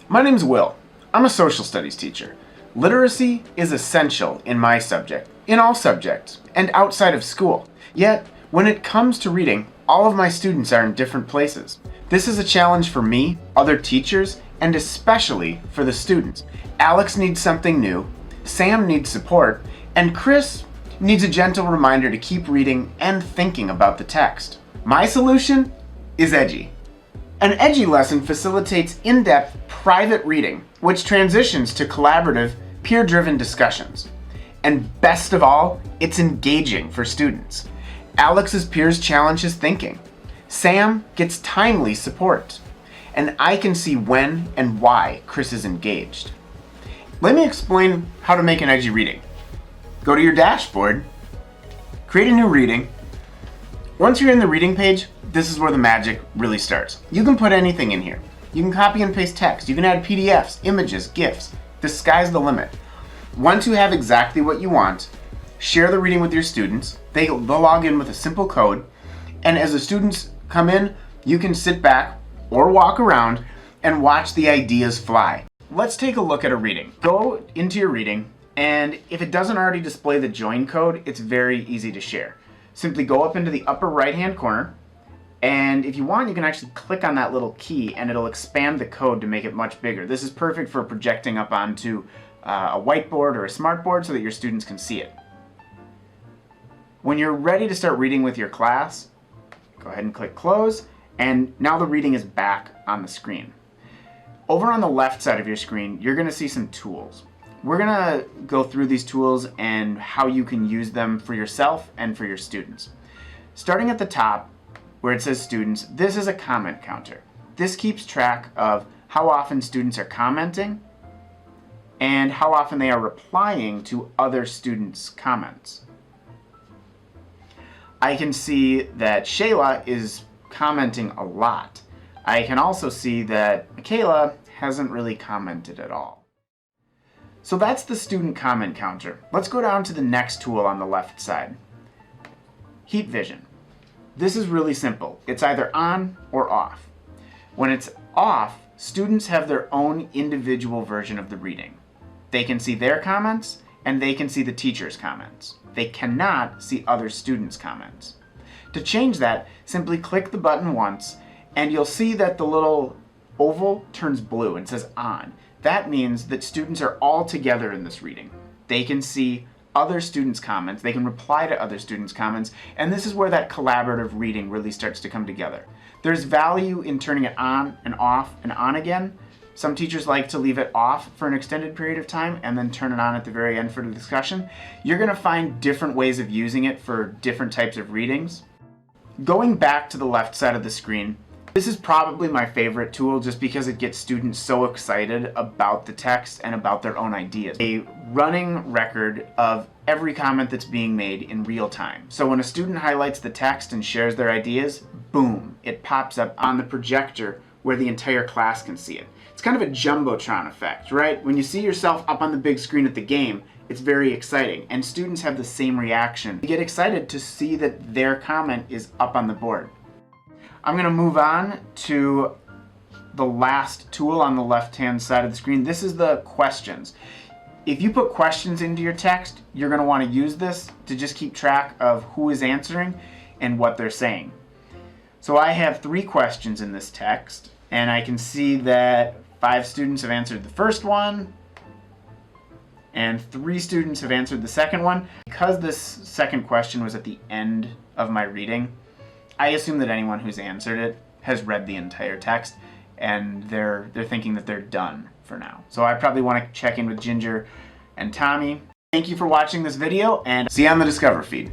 My name's Will. I'm a social studies teacher. Literacy is essential in my subject, in all subjects, and outside of school. Yet, when it comes to reading, all of my students are in different places. This is a challenge for me, other teachers, and especially for the students. Alex needs something new, Sam needs support, and Chris needs a gentle reminder to keep reading and thinking about the text. My solution is Edgy. An Edgy lesson facilitates in-depth, private reading, which transitions to collaborative, peer-driven discussions. And best of all, it's engaging for students. Alex's peers challenge his thinking. Sam gets timely support. And I can see when and why Chris is engaged. Let me explain how to make an Edgy reading. Go to your dashboard, create a new reading. Once you're in the reading page, this is where the magic really starts. You can put anything in here. You can copy and paste text. You can add PDFs, images, GIFs. The sky's the limit. Once you have exactly what you want, share the reading with your students. They'll log in with a simple code. And as the students come in, you can sit back or walk around and watch the ideas fly. Let's take a look at a reading. Go into your reading, and if it doesn't already display the join code, it's very easy to share. Simply go up into the upper right-hand corner, and if you want, you can actually click on that little key and it'll expand the code to make it much bigger. This is perfect for projecting up onto a whiteboard or a smartboard so that your students can see it. When you're ready to start reading with your class, go ahead and click close, and now the reading is back on the screen. Over on the left side of your screen, you're going to see some tools. We're going to go through these tools and how you can use them for yourself and for your students. Starting at the top, where it says students, this is a comment counter. This keeps track of how often students are commenting and how often they are replying to other students' comments. I can see that Shayla is commenting a lot. I can also see that Michaela hasn't really commented at all. So that's the student comment counter. Let's go down to the next tool on the left side. Heat vision. This is really simple. It's either on or off. When it's off, students have their own individual version of the reading. They can see their comments and they can see the teacher's comments. They cannot see other students' comments. To change that, simply click the button once and you'll see that the little oval turns blue and says on. That means that students are all together in this reading. They can see other students' comments, they can reply to other students' comments, and this is where that collaborative reading really starts to come together. There's value in turning it on and off and on again. Some teachers like to leave it off for an extended period of time and then turn it on at the very end for the discussion. You're going to find different ways of using it for different types of readings. Going back to the left side of the screen, this is probably my favorite tool just because it gets students so excited about the text and about their own ideas. A running record of every comment that's being made in real time. So when a student highlights the text and shares their ideas, boom, it pops up on the projector where the entire class can see it. It's kind of a jumbotron effect, right? When you see yourself up on the big screen at the game, it's very exciting, and students have the same reaction. They get excited to see that their comment is up on the board. I'm going to move on to the last tool on the left-hand side of the screen. This is the questions. If you put questions into your text, you're going to want to use this to just keep track of who is answering and what they're saying. So I have 3 questions in this text, and I can see that 5 students have answered the first one, and 3 students have answered the second one. Because this second question was at the end of my reading, I assume that anyone who's answered it has read the entire text and they're thinking that they're done for now. So I probably want to check in with Ginger and Tommy. Thank you for watching this video and see you on the Discover feed.